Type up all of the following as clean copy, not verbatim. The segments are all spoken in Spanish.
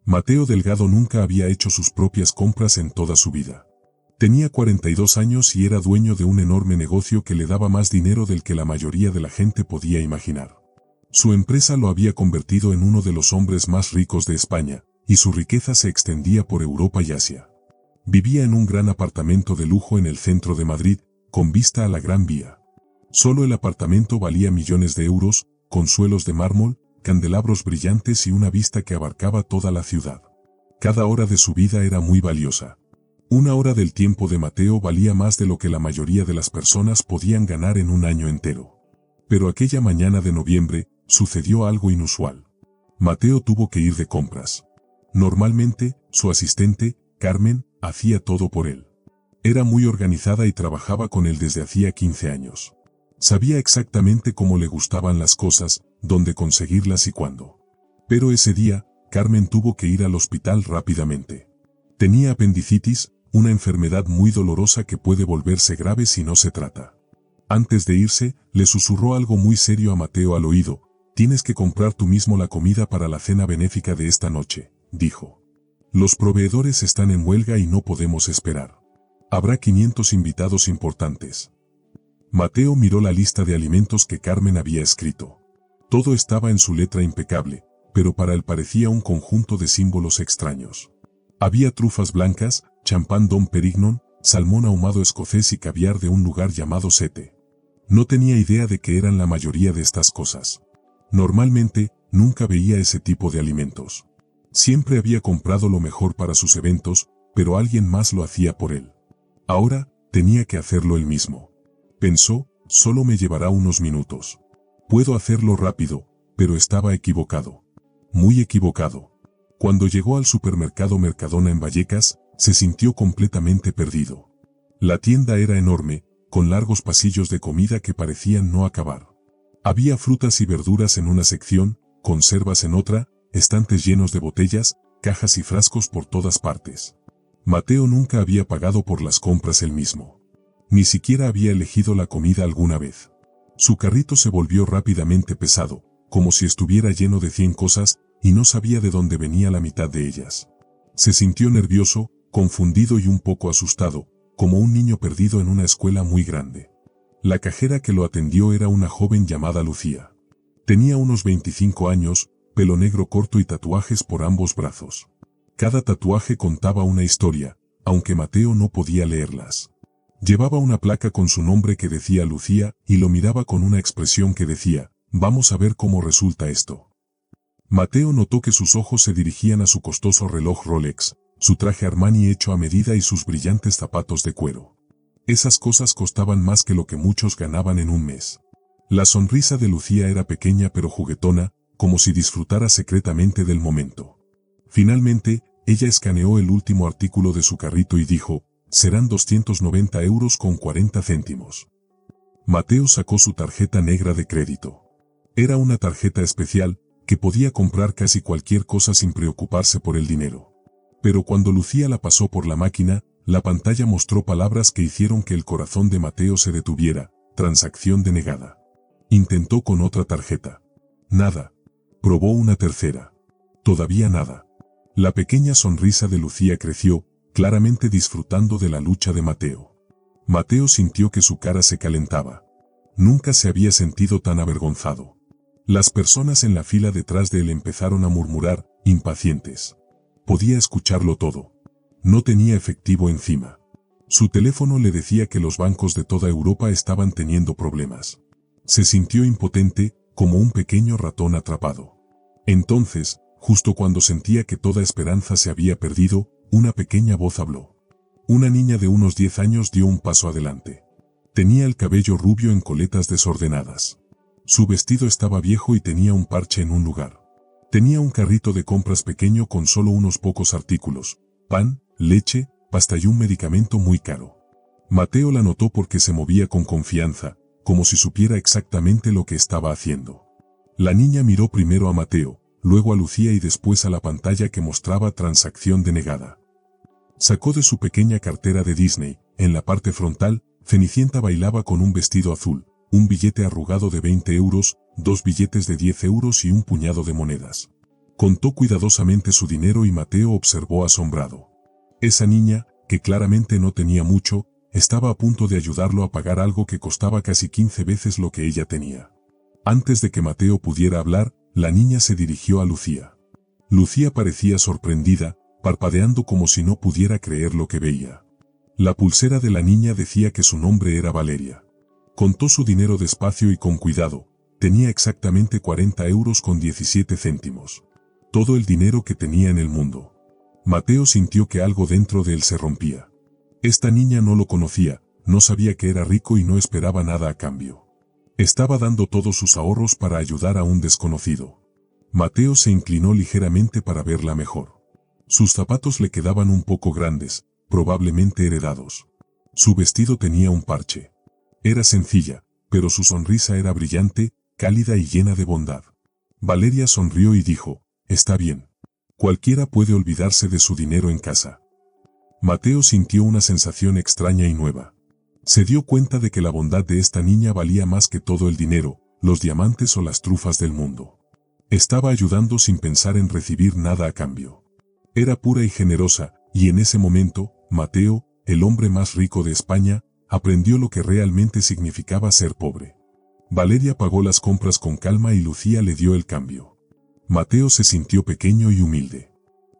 Mateo Delgado nunca había hecho sus propias compras en toda su vida. Tenía 42 años y era dueño de un enorme negocio que le daba más dinero del que la mayoría de la gente podía imaginar. Su empresa lo había convertido en uno de los hombres más ricos de España, y su riqueza se extendía por Europa y Asia. Vivía en un gran apartamento de lujo en el centro de Madrid, con vista a la Gran Vía. Solo el apartamento valía millones de euros, con suelos de mármol, candelabros brillantes y una vista que abarcaba toda la ciudad. Cada hora de su vida era muy valiosa. Una hora del tiempo de Mateo valía más de lo que la mayoría de las personas podían ganar en un año entero. Pero aquella mañana de noviembre, sucedió algo inusual. Mateo tuvo que ir de compras. Normalmente, su asistente, Carmen, hacía todo por él. Era muy organizada y trabajaba con él desde hacía 15 años. Sabía exactamente cómo le gustaban las cosas, dónde conseguirlas y cuándo. Pero ese día, Carmen tuvo que ir al hospital rápidamente. Tenía apendicitis, una enfermedad muy dolorosa que puede volverse grave si no se trata. Antes de irse, le susurró algo muy serio a Mateo al oído. «Tienes que comprar tú mismo la comida para la cena benéfica de esta noche», dijo. «Los proveedores están en huelga y no podemos esperar. Habrá 500 invitados importantes». Mateo miró la lista de alimentos que Carmen había escrito. Todo estaba en su letra impecable, pero para él parecía un conjunto de símbolos extraños. Había trufas blancas, champán Dom Perignon, salmón ahumado escocés y caviar de un lugar llamado Sete. No tenía idea de qué eran la mayoría de estas cosas. Normalmente, nunca veía ese tipo de alimentos. Siempre había comprado lo mejor para sus eventos, pero alguien más lo hacía por él. Ahora, tenía que hacerlo él mismo. Pensó, solo me llevará unos minutos. Puedo hacerlo rápido, pero estaba equivocado. Muy equivocado. Cuando llegó al supermercado Mercadona en Vallecas, se sintió completamente perdido. La tienda era enorme, con largos pasillos de comida que parecían no acabar. Había frutas y verduras en una sección, conservas en otra, estantes llenos de botellas, cajas y frascos por todas partes. Mateo nunca había pagado por las compras él mismo. Ni siquiera había elegido la comida alguna vez. Su carrito se volvió rápidamente pesado, como si estuviera lleno de 100 cosas, y no sabía de dónde venía la mitad de ellas. Se sintió nervioso, confundido y un poco asustado, como un niño perdido en una escuela muy grande. La cajera que lo atendió era una joven llamada Lucía. Tenía unos 25 años, pelo negro corto y tatuajes por ambos brazos. Cada tatuaje contaba una historia, aunque Mateo no podía leerlas. Llevaba una placa con su nombre que decía Lucía, y lo miraba con una expresión que decía, «Vamos a ver cómo resulta esto». Mateo notó que sus ojos se dirigían a su costoso reloj Rolex, su traje Armani hecho a medida y sus brillantes zapatos de cuero. Esas cosas costaban más que lo que muchos ganaban en un mes. La sonrisa de Lucía era pequeña pero juguetona, como si disfrutara secretamente del momento. Finalmente, ella escaneó el último artículo de su carrito y dijo, «Serán 290 euros con 40 céntimos». Mateo sacó su tarjeta negra de crédito. Era una tarjeta especial, que podía comprar casi cualquier cosa sin preocuparse por el dinero. Pero cuando Lucía la pasó por la máquina, la pantalla mostró palabras que hicieron que el corazón de Mateo se detuviera. Transacción denegada. Intentó con otra tarjeta. Nada. Probó una tercera. Todavía nada. La pequeña sonrisa de Lucía creció, claramente disfrutando de la lucha de Mateo. Mateo sintió que su cara se calentaba. Nunca se había sentido tan avergonzado. Las personas en la fila detrás de él empezaron a murmurar, impacientes. Podía escucharlo todo. No tenía efectivo encima. Su teléfono le decía que los bancos de toda Europa estaban teniendo problemas. Se sintió impotente, como un pequeño ratón atrapado. Entonces, justo cuando sentía que toda esperanza se había perdido, una pequeña voz habló. Una niña de unos 10 años dio un paso adelante. Tenía el cabello rubio en coletas desordenadas. Su vestido estaba viejo y tenía un parche en un lugar. Tenía un carrito de compras pequeño con solo unos pocos artículos, pan, leche, pasta y un medicamento muy caro. Mateo la notó porque se movía con confianza, como si supiera exactamente lo que estaba haciendo. La niña miró primero a Mateo, luego a Lucía y después a la pantalla que mostraba transacción denegada. Sacó de su pequeña cartera de Disney, en la parte frontal, Cenicienta bailaba con un vestido azul, un billete arrugado de 20 euros, 2 billetes de 10 euros y un puñado de monedas. Contó cuidadosamente su dinero y Mateo observó asombrado. Esa niña, que claramente no tenía mucho, estaba a punto de ayudarlo a pagar algo que costaba casi 15 veces lo que ella tenía. Antes de que Mateo pudiera hablar, la niña se dirigió a Lucía. Lucía parecía sorprendida, parpadeando como si no pudiera creer lo que veía. La pulsera de la niña decía que su nombre era Valeria. Contó su dinero despacio y con cuidado. Tenía exactamente 40 euros con 17 céntimos. Todo el dinero que tenía en el mundo. Mateo sintió que algo dentro de él se rompía. Esta niña no lo conocía, no sabía que era rico y no esperaba nada a cambio. Estaba dando todos sus ahorros para ayudar a un desconocido. Mateo se inclinó ligeramente para verla mejor. Sus zapatos le quedaban un poco grandes, probablemente heredados. Su vestido tenía un parche. Era sencilla, pero su sonrisa era brillante, cálida y llena de bondad. Valeria sonrió y dijo, «Está bien. Cualquiera puede olvidarse de su dinero en casa». Mateo sintió una sensación extraña y nueva. Se dio cuenta de que la bondad de esta niña valía más que todo el dinero, los diamantes o las trufas del mundo. Estaba ayudando sin pensar en recibir nada a cambio. Era pura y generosa, y en ese momento, Mateo, el hombre más rico de España, aprendió lo que realmente significaba ser pobre. Valeria pagó las compras con calma y Lucía le dio el cambio. Mateo se sintió pequeño y humilde.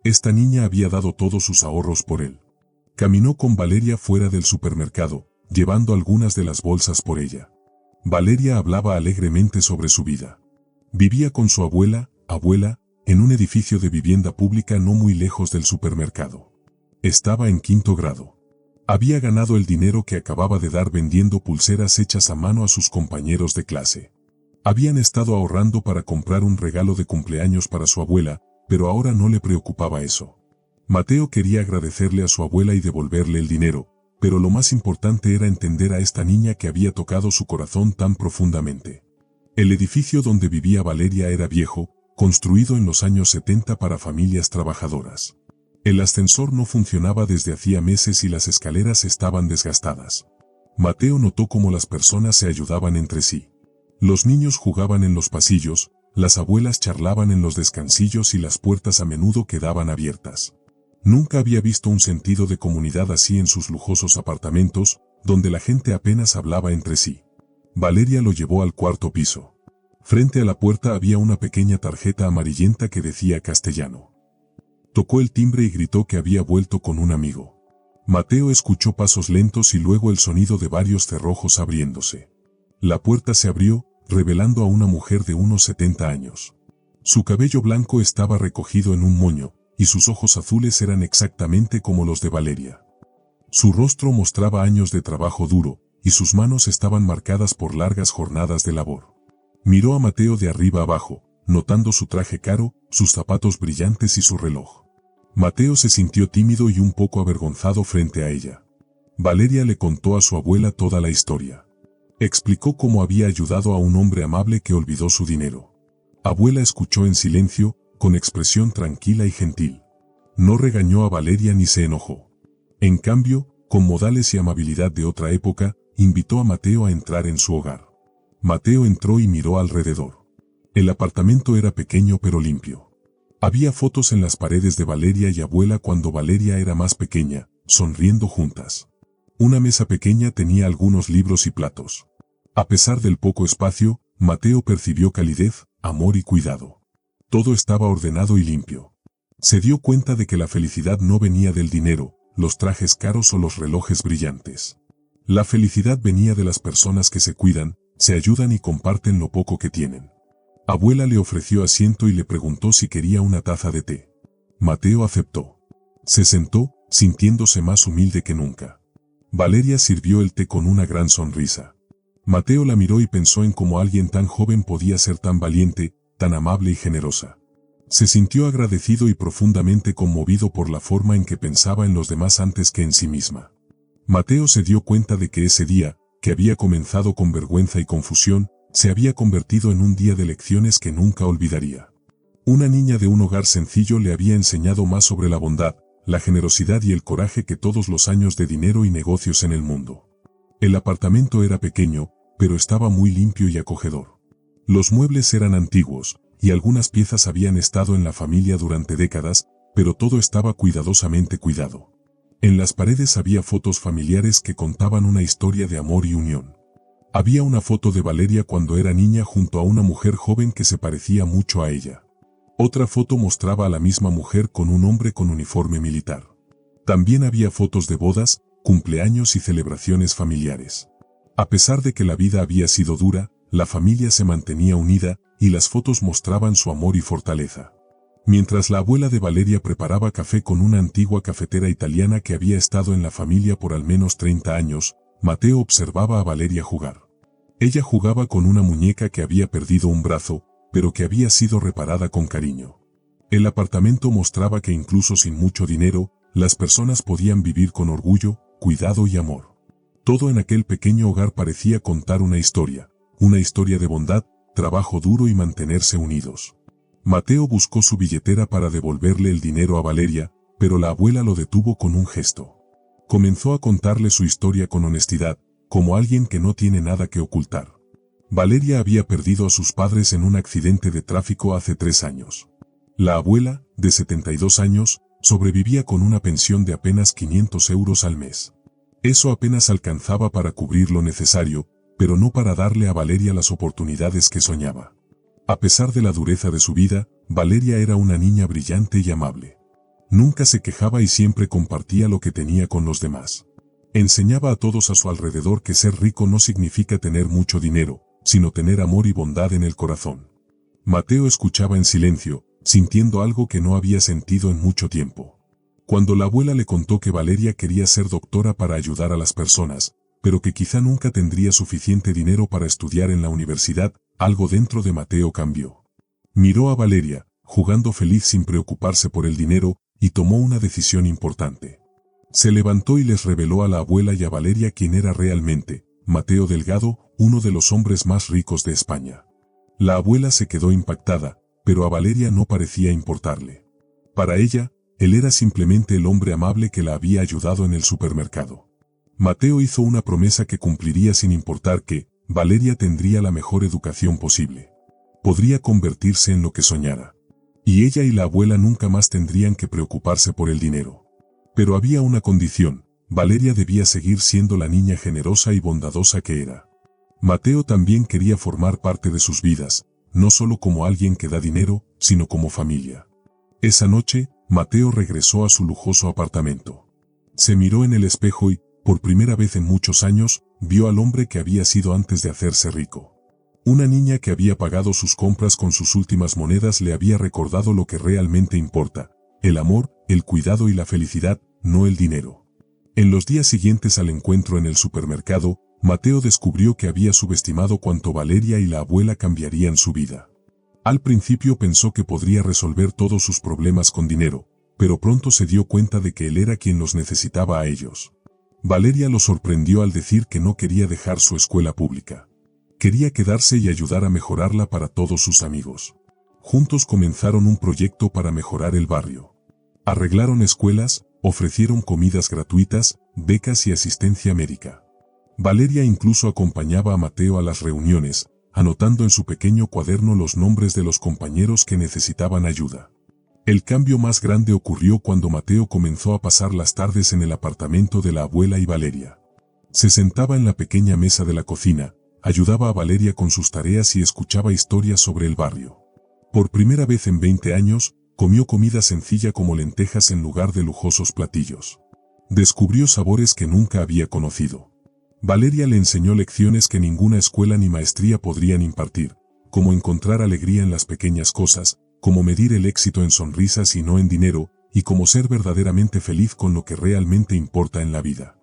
Esta niña había dado todos sus ahorros por él. Caminó con Valeria fuera del supermercado, llevando algunas de las bolsas por ella. Valeria hablaba alegremente sobre su vida. Vivía con su abuela, en un edificio de vivienda pública no muy lejos del supermercado. Estaba en 5º grado. Había ganado el dinero que acababa de dar vendiendo pulseras hechas a mano a sus compañeros de clase. Habían estado ahorrando para comprar un regalo de cumpleaños para su abuela, pero ahora no le preocupaba eso. Mateo quería agradecerle a su abuela y devolverle el dinero, pero lo más importante era entender a esta niña que había tocado su corazón tan profundamente. El edificio donde vivía Valeria era viejo, construido en los años 70 para familias trabajadoras. El ascensor no funcionaba desde hacía meses y las escaleras estaban desgastadas. Mateo notó cómo las personas se ayudaban entre sí. Los niños jugaban en los pasillos, las abuelas charlaban en los descansillos y las puertas a menudo quedaban abiertas. Nunca había visto un sentido de comunidad así en sus lujosos apartamentos, donde la gente apenas hablaba entre sí. Valeria lo llevó al 4º piso. Frente a la puerta había una pequeña tarjeta amarillenta que decía castellano. Tocó el timbre y gritó que había vuelto con un amigo. Mateo escuchó pasos lentos y luego el sonido de varios cerrojos abriéndose. La puerta se abrió, revelando a una mujer de unos 70 años. Su cabello blanco estaba recogido en un moño, y sus ojos azules eran exactamente como los de Valeria. Su rostro mostraba años de trabajo duro, y sus manos estaban marcadas por largas jornadas de labor. Miró a Mateo de arriba abajo, notando su traje caro, sus zapatos brillantes y su reloj. Mateo se sintió tímido y un poco avergonzado frente a ella. Valeria le contó a su abuela toda la historia. Explicó cómo había ayudado a un hombre amable que olvidó su dinero. Abuela escuchó en silencio, con expresión tranquila y gentil. No regañó a Valeria ni se enojó. En cambio, con modales y amabilidad de otra época, invitó a Mateo a entrar en su hogar. Mateo entró y miró alrededor. El apartamento era pequeño pero limpio. Había fotos en las paredes de Valeria y abuela cuando Valeria era más pequeña, sonriendo juntas. Una mesa pequeña tenía algunos libros y platos. A pesar del poco espacio, Mateo percibió calidez, amor y cuidado. Todo estaba ordenado y limpio. Se dio cuenta de que la felicidad no venía del dinero, los trajes caros o los relojes brillantes. La felicidad venía de las personas que se cuidan, se ayudan y comparten lo poco que tienen. Abuela le ofreció asiento y le preguntó si quería una taza de té. Mateo aceptó. Se sentó, sintiéndose más humilde que nunca. Valeria sirvió el té con una gran sonrisa. Mateo la miró y pensó en cómo alguien tan joven podía ser tan valiente, tan amable y generosa. Se sintió agradecido y profundamente conmovido por la forma en que pensaba en los demás antes que en sí misma. Mateo se dio cuenta de que ese día, que había comenzado con vergüenza y confusión, se había convertido en un día de lecciones que nunca olvidaría. Una niña de un hogar sencillo le había enseñado más sobre la bondad, la generosidad y el coraje que todos los años de dinero y negocios en el mundo. El apartamento era pequeño, pero estaba muy limpio y acogedor. Los muebles eran antiguos, y algunas piezas habían estado en la familia durante décadas, pero todo estaba cuidadosamente cuidado. En las paredes había fotos familiares que contaban una historia de amor y unión. Había una foto de Valeria cuando era niña junto a una mujer joven que se parecía mucho a ella. Otra foto mostraba a la misma mujer con un hombre con uniforme militar. También había fotos de bodas, cumpleaños y celebraciones familiares. A pesar de que la vida había sido dura, la familia se mantenía unida y las fotos mostraban su amor y fortaleza. Mientras la abuela de Valeria preparaba café con una antigua cafetera italiana que había estado en la familia por al menos 30 años, Mateo observaba a Valeria jugar. Ella jugaba con una muñeca que había perdido un brazo, pero que había sido reparada con cariño. El apartamento mostraba que incluso sin mucho dinero, las personas podían vivir con orgullo, cuidado y amor. Todo en aquel pequeño hogar parecía contar una historia de bondad, trabajo duro y mantenerse unidos. Mateo buscó su billetera para devolverle el dinero a Valeria, pero la abuela lo detuvo con un gesto. Comenzó a contarle su historia con honestidad, como alguien que no tiene nada que ocultar. Valeria había perdido a sus padres en un accidente de tráfico hace 3 años. La abuela, de 72 años, sobrevivía con una pensión de apenas 500 euros al mes. Eso apenas alcanzaba para cubrir lo necesario, pero no para darle a Valeria las oportunidades que soñaba. A pesar de la dureza de su vida, Valeria era una niña brillante y amable. Nunca se quejaba y siempre compartía lo que tenía con los demás. Enseñaba a todos a su alrededor que ser rico no significa tener mucho dinero, sino tener amor y bondad en el corazón. Mateo escuchaba en silencio, sintiendo algo que no había sentido en mucho tiempo. Cuando la abuela le contó que Valeria quería ser doctora para ayudar a las personas, pero que quizá nunca tendría suficiente dinero para estudiar en la universidad, algo dentro de Mateo cambió. Miró a Valeria, jugando feliz sin preocuparse por el dinero, y tomó una decisión importante. Se levantó y les reveló a la abuela y a Valeria quién era realmente, Mateo Delgado, uno de los hombres más ricos de España. La abuela se quedó impactada, pero a Valeria no parecía importarle. Para ella, él era simplemente el hombre amable que la había ayudado en el supermercado. Mateo hizo una promesa que cumpliría sin importar que Valeria tendría la mejor educación posible. Podría convertirse en lo que soñara. Y ella y la abuela nunca más tendrían que preocuparse por el dinero. Pero había una condición: Valeria debía seguir siendo la niña generosa y bondadosa que era. Mateo también quería formar parte de sus vidas, no solo como alguien que da dinero, sino como familia. Esa noche, Mateo regresó a su lujoso apartamento. Se miró en el espejo y, por primera vez en muchos años, vio al hombre que había sido antes de hacerse rico. Una niña que había pagado sus compras con sus últimas monedas le había recordado lo que realmente importa: el amor, el cuidado y la felicidad, no el dinero. En los días siguientes al encuentro en el supermercado, Mateo descubrió que había subestimado cuánto Valeria y la abuela cambiarían su vida. Al principio pensó que podría resolver todos sus problemas con dinero, pero pronto se dio cuenta de que él era quien los necesitaba a ellos. Valeria lo sorprendió al decir que no quería dejar su escuela pública. Quería quedarse y ayudar a mejorarla para todos sus amigos. Juntos comenzaron un proyecto para mejorar el barrio. Arreglaron escuelas, ofrecieron comidas gratuitas, becas y asistencia médica. Valeria incluso acompañaba a Mateo a las reuniones, anotando en su pequeño cuaderno los nombres de los compañeros que necesitaban ayuda. El cambio más grande ocurrió cuando Mateo comenzó a pasar las tardes en el apartamento de la abuela y Valeria. Se sentaba en la pequeña mesa de la cocina, ayudaba a Valeria con sus tareas y escuchaba historias sobre el barrio. Por primera vez en 20 años, comió comida sencilla como lentejas en lugar de lujosos platillos. Descubrió sabores que nunca había conocido. Valeria le enseñó lecciones que ninguna escuela ni maestría podrían impartir, como encontrar alegría en las pequeñas cosas, cómo medir el éxito en sonrisas y no en dinero, y cómo ser verdaderamente feliz con lo que realmente importa en la vida.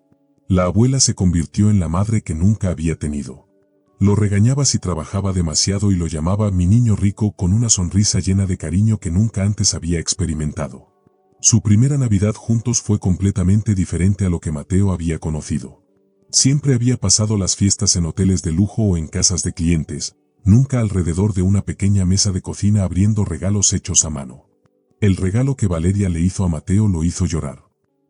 La abuela se convirtió en la madre que nunca había tenido. Lo regañaba si trabajaba demasiado y lo llamaba mi niño rico con una sonrisa llena de cariño que nunca antes había experimentado. Su primera Navidad juntos fue completamente diferente a lo que Mateo había conocido. Siempre había pasado las fiestas en hoteles de lujo o en casas de clientes, nunca alrededor de una pequeña mesa de cocina abriendo regalos hechos a mano. El regalo que Valeria le hizo a Mateo lo hizo llorar.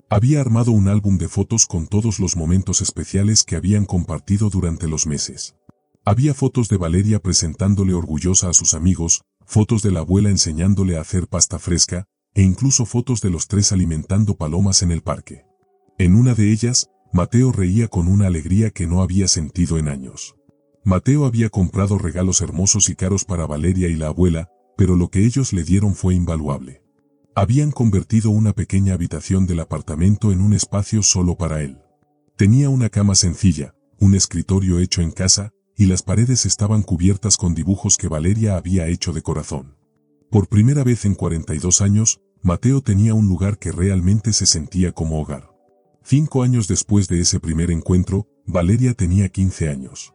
Había armado un álbum de fotos con todos los momentos especiales que habían compartido durante los meses. Había fotos de Valeria presentándole orgullosa a sus amigos, fotos de la abuela enseñándole a hacer pasta fresca, e incluso fotos de los tres alimentando palomas en el parque. En una de ellas, Mateo reía con una alegría que no había sentido en años. Mateo había comprado regalos hermosos y caros para Valeria y la abuela, pero lo que ellos le dieron fue invaluable. Habían convertido una pequeña habitación del apartamento en un espacio solo para él. Tenía una cama sencilla, un escritorio hecho en casa, y las paredes estaban cubiertas con dibujos que Valeria había hecho de corazón. Por primera vez en 42 años, Mateo tenía un lugar que realmente se sentía como hogar. 5 años después de ese primer encuentro, Valeria tenía 15 años.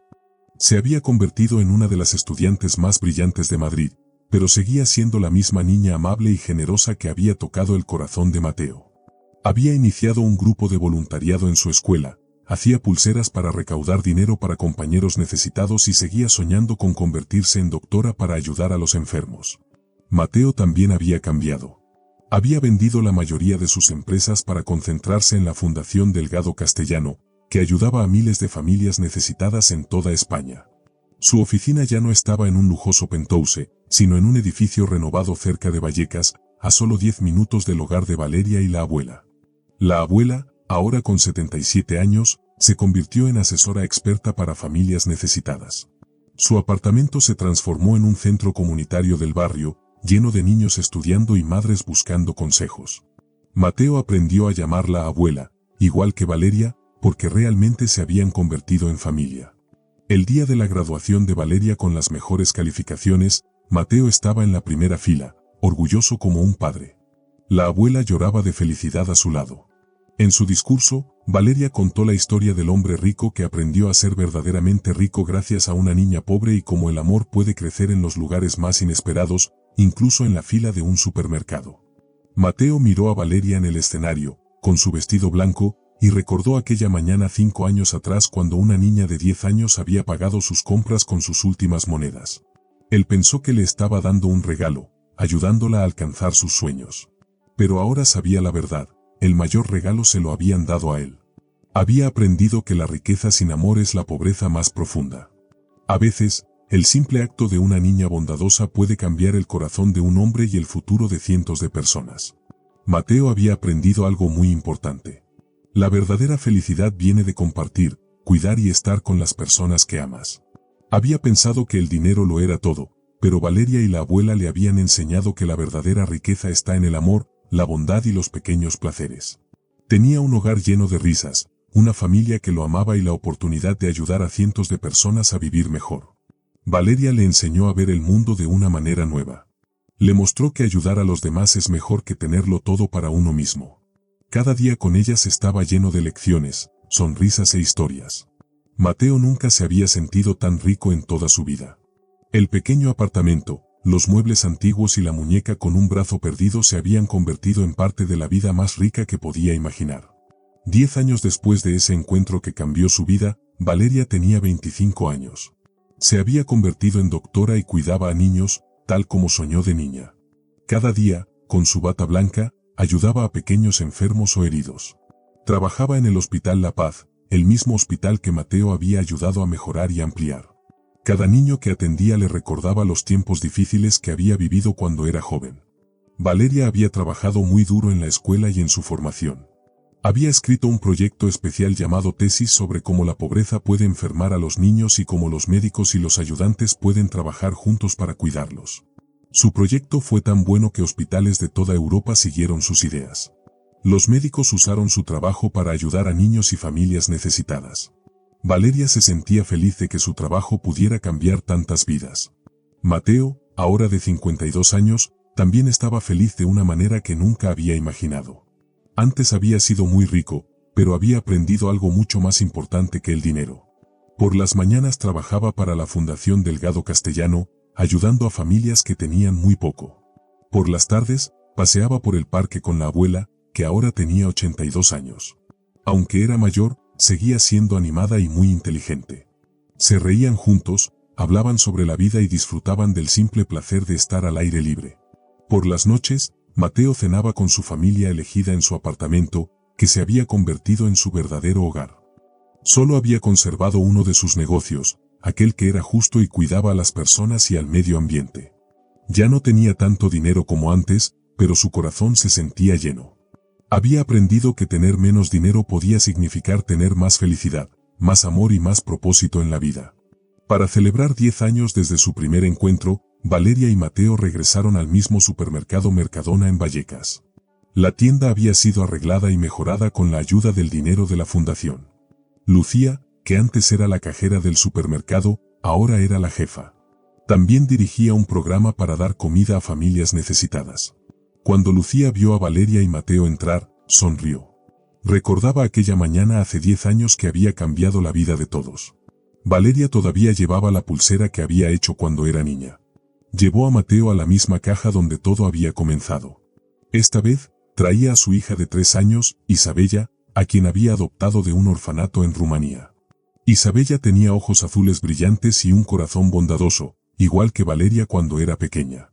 Se había convertido en una de las estudiantes más brillantes de Madrid, pero seguía siendo la misma niña amable y generosa que había tocado el corazón de Mateo. Había iniciado un grupo de voluntariado en su escuela, hacía pulseras para recaudar dinero para compañeros necesitados y seguía soñando con convertirse en doctora para ayudar a los enfermos. Mateo también había cambiado. Había vendido la mayoría de sus empresas para concentrarse en la Fundación Delgado Castellano, que ayudaba a miles de familias necesitadas en toda España. Su oficina ya no estaba en un lujoso penthouse, sino en un edificio renovado cerca de Vallecas, a solo 10 minutos del hogar de Valeria y la abuela. La abuela, ahora con 77 años, se convirtió en asesora experta para familias necesitadas. Su apartamento se transformó en un centro comunitario del barrio, lleno de niños estudiando y madres buscando consejos. Mateo aprendió a llamarla abuela, igual que Valeria, porque realmente se habían convertido en familia. El día de la graduación de Valeria con las mejores calificaciones, Mateo estaba en la primera fila, orgulloso como un padre. La abuela lloraba de felicidad a su lado. En su discurso, Valeria contó la historia del hombre rico que aprendió a ser verdaderamente rico gracias a una niña pobre y cómo el amor puede crecer en los lugares más inesperados, incluso en la fila de un supermercado. Mateo miró a Valeria en el escenario, con su vestido blanco, y recordó aquella mañana 5 años atrás cuando una niña de 10 años había pagado sus compras con sus últimas monedas. Él pensó que le estaba dando un regalo, ayudándola a alcanzar sus sueños. Pero ahora sabía la verdad, el mayor regalo se lo habían dado a él. Había aprendido que la riqueza sin amor es la pobreza más profunda. A veces, el simple acto de una niña bondadosa puede cambiar el corazón de un hombre y el futuro de cientos de personas. Mateo había aprendido algo muy importante. La verdadera felicidad viene de compartir, cuidar y estar con las personas que amas. Había pensado que el dinero lo era todo, pero Valeria y la abuela le habían enseñado que la verdadera riqueza está en el amor, la bondad y los pequeños placeres. Tenía un hogar lleno de risas, una familia que lo amaba y la oportunidad de ayudar a cientos de personas a vivir mejor. Valeria le enseñó a ver el mundo de una manera nueva. Le mostró que ayudar a los demás es mejor que tenerlo todo para uno mismo. Cada día con ellas estaba lleno de lecciones, sonrisas e historias. Mateo nunca se había sentido tan rico en toda su vida. El pequeño apartamento, los muebles antiguos y la muñeca con un brazo perdido se habían convertido en parte de la vida más rica que podía imaginar. 10 años después de ese encuentro que cambió su vida, Valeria tenía 25 años. Se había convertido en doctora y cuidaba a niños, tal como soñó de niña. Cada día, con su bata blanca, ayudaba a pequeños enfermos o heridos. Trabajaba en el Hospital La Paz, el mismo hospital que Mateo había ayudado a mejorar y ampliar. Cada niño que atendía le recordaba los tiempos difíciles que había vivido cuando era joven. Valeria había trabajado muy duro en la escuela y en su formación. Había escrito un proyecto especial llamado Tesis sobre cómo la pobreza puede enfermar a los niños y cómo los médicos y los ayudantes pueden trabajar juntos para cuidarlos. Su proyecto fue tan bueno que hospitales de toda Europa siguieron sus ideas. Los médicos usaron su trabajo para ayudar a niños y familias necesitadas. Valeria se sentía feliz de que su trabajo pudiera cambiar tantas vidas. Mateo, ahora de 52 años, también estaba feliz de una manera que nunca había imaginado. Antes había sido muy rico, pero había aprendido algo mucho más importante que el dinero. Por las mañanas trabajaba para la Fundación Delgado Castellano, ayudando a familias que tenían muy poco. Por las tardes, paseaba por el parque con la abuela, que ahora tenía 82 años. Aunque era mayor, seguía siendo animada y muy inteligente. Se reían juntos, hablaban sobre la vida y disfrutaban del simple placer de estar al aire libre. Por las noches, Mateo cenaba con su familia elegida en su apartamento, que se había convertido en su verdadero hogar. Solo había conservado uno de sus negocios, aquel que era justo y cuidaba a las personas y al medio ambiente. Ya no tenía tanto dinero como antes, pero su corazón se sentía lleno. Había aprendido que tener menos dinero podía significar tener más felicidad, más amor y más propósito en la vida. Para celebrar 10 años desde su primer encuentro, Valeria y Mateo regresaron al mismo supermercado Mercadona en Vallecas. La tienda había sido arreglada y mejorada con la ayuda del dinero de la fundación. Lucía, que antes era la cajera del supermercado, ahora era la jefa. También dirigía un programa para dar comida a familias necesitadas. Cuando Lucía vio a Valeria y Mateo entrar, sonrió. Recordaba aquella mañana hace 10 años que había cambiado la vida de todos. Valeria todavía llevaba la pulsera que había hecho cuando era niña. Llevó a Mateo a la misma caja donde todo había comenzado. Esta vez, traía a su hija de 3 años, Isabella, a quien había adoptado de un orfanato en Rumanía. Isabella tenía ojos azules brillantes y un corazón bondadoso, igual que Valeria cuando era pequeña.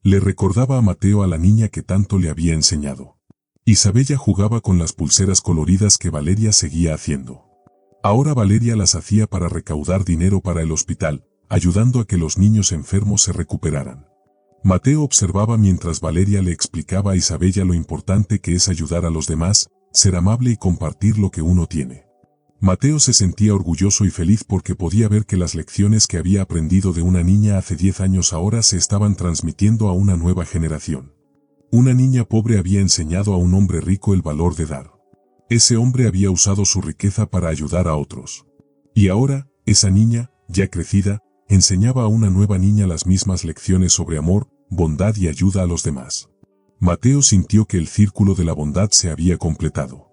Le recordaba a Mateo a la niña que tanto le había enseñado. Isabella jugaba con las pulseras coloridas que Valeria seguía haciendo. Ahora Valeria las hacía para recaudar dinero para el hospital, ayudando a que los niños enfermos se recuperaran. Mateo observaba mientras Valeria le explicaba a Isabella lo importante que es ayudar a los demás, ser amable y compartir lo que uno tiene. Mateo se sentía orgulloso y feliz porque podía ver que las lecciones que había aprendido de una niña hace 10 años ahora se estaban transmitiendo a una nueva generación. Una niña pobre había enseñado a un hombre rico el valor de dar. Ese hombre había usado su riqueza para ayudar a otros. Y ahora, esa niña, ya crecida, enseñaba a una nueva niña las mismas lecciones sobre amor, bondad y ayuda a los demás. Mateo sintió que el círculo de la bondad se había completado.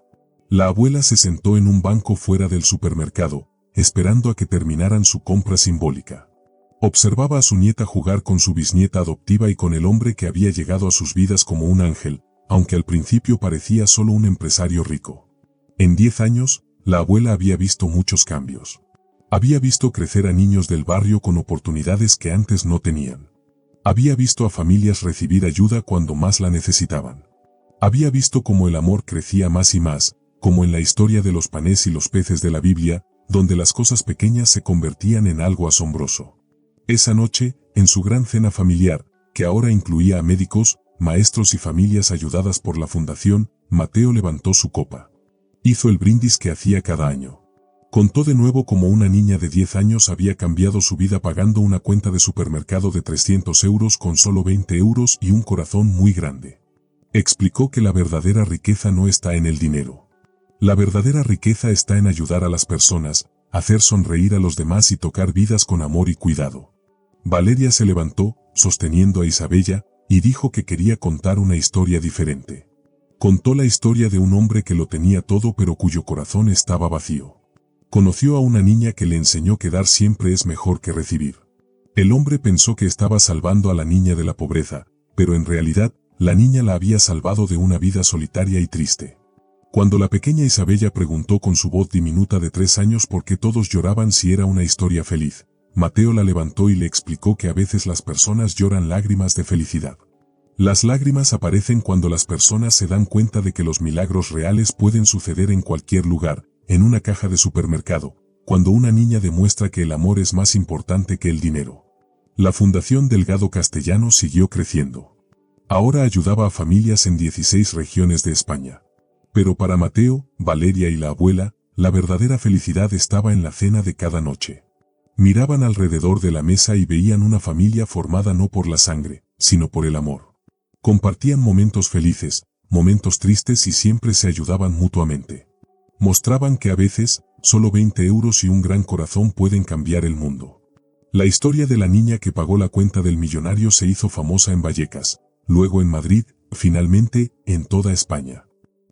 La abuela se sentó en un banco fuera del supermercado, esperando a que terminaran su compra simbólica. Observaba a su nieta jugar con su bisnieta adoptiva y con el hombre que había llegado a sus vidas como un ángel, aunque al principio parecía solo un empresario rico. En 10 años, la abuela había visto muchos cambios. Había visto crecer a niños del barrio con oportunidades que antes no tenían. Había visto a familias recibir ayuda cuando más la necesitaban. Había visto cómo el amor crecía más y más, como en la historia de los panes y los peces de la Biblia, donde las cosas pequeñas se convertían en algo asombroso. Esa noche, en su gran cena familiar, que ahora incluía a médicos, maestros y familias ayudadas por la fundación, Mateo levantó su copa. Hizo el brindis que hacía cada año. Contó de nuevo cómo una niña de 10 años había cambiado su vida pagando una cuenta de supermercado de 300 euros con solo 20 euros y un corazón muy grande. Explicó que la verdadera riqueza no está en el dinero. La verdadera riqueza está en ayudar a las personas, hacer sonreír a los demás y tocar vidas con amor y cuidado. Valeria se levantó, sosteniendo a Isabella, y dijo que quería contar una historia diferente. Contó la historia de un hombre que lo tenía todo pero cuyo corazón estaba vacío. Conoció a una niña que le enseñó que dar siempre es mejor que recibir. El hombre pensó que estaba salvando a la niña de la pobreza, pero en realidad, la niña la había salvado de una vida solitaria y triste. Cuando la pequeña Isabella preguntó con su voz diminuta de 3 años por qué todos lloraban si era una historia feliz, Mateo la levantó y le explicó que a veces las personas lloran lágrimas de felicidad. Las lágrimas aparecen cuando las personas se dan cuenta de que los milagros reales pueden suceder en cualquier lugar, en una caja de supermercado, cuando una niña demuestra que el amor es más importante que el dinero. La Fundación Delgado Castellano siguió creciendo. Ahora ayudaba a familias en 16 regiones de España. Pero para Mateo, Valeria y la abuela, la verdadera felicidad estaba en la cena de cada noche. Miraban alrededor de la mesa y veían una familia formada no por la sangre, sino por el amor. Compartían momentos felices, momentos tristes y siempre se ayudaban mutuamente. Mostraban que a veces, solo 20 euros y un gran corazón pueden cambiar el mundo. La historia de la niña que pagó la cuenta del millonario se hizo famosa en Vallecas, luego en Madrid, finalmente, en toda España.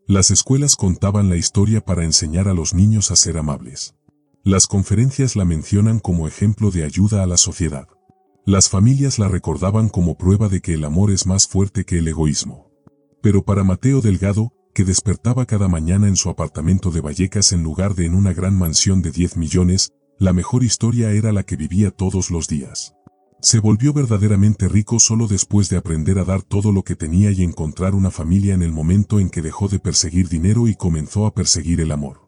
Las escuelas contaban la historia para enseñar a los niños a ser amables. Las conferencias la mencionan como ejemplo de ayuda a la sociedad. Las familias la recordaban como prueba de que el amor es más fuerte que el egoísmo. Pero para Mateo Delgado, que despertaba cada mañana en su apartamento de Vallecas en lugar de en una gran mansión de 10 millones, la mejor historia era la que vivía todos los días. Se volvió verdaderamente rico solo después de aprender a dar todo lo que tenía y encontrar una familia en el momento en que dejó de perseguir dinero y comenzó a perseguir el amor.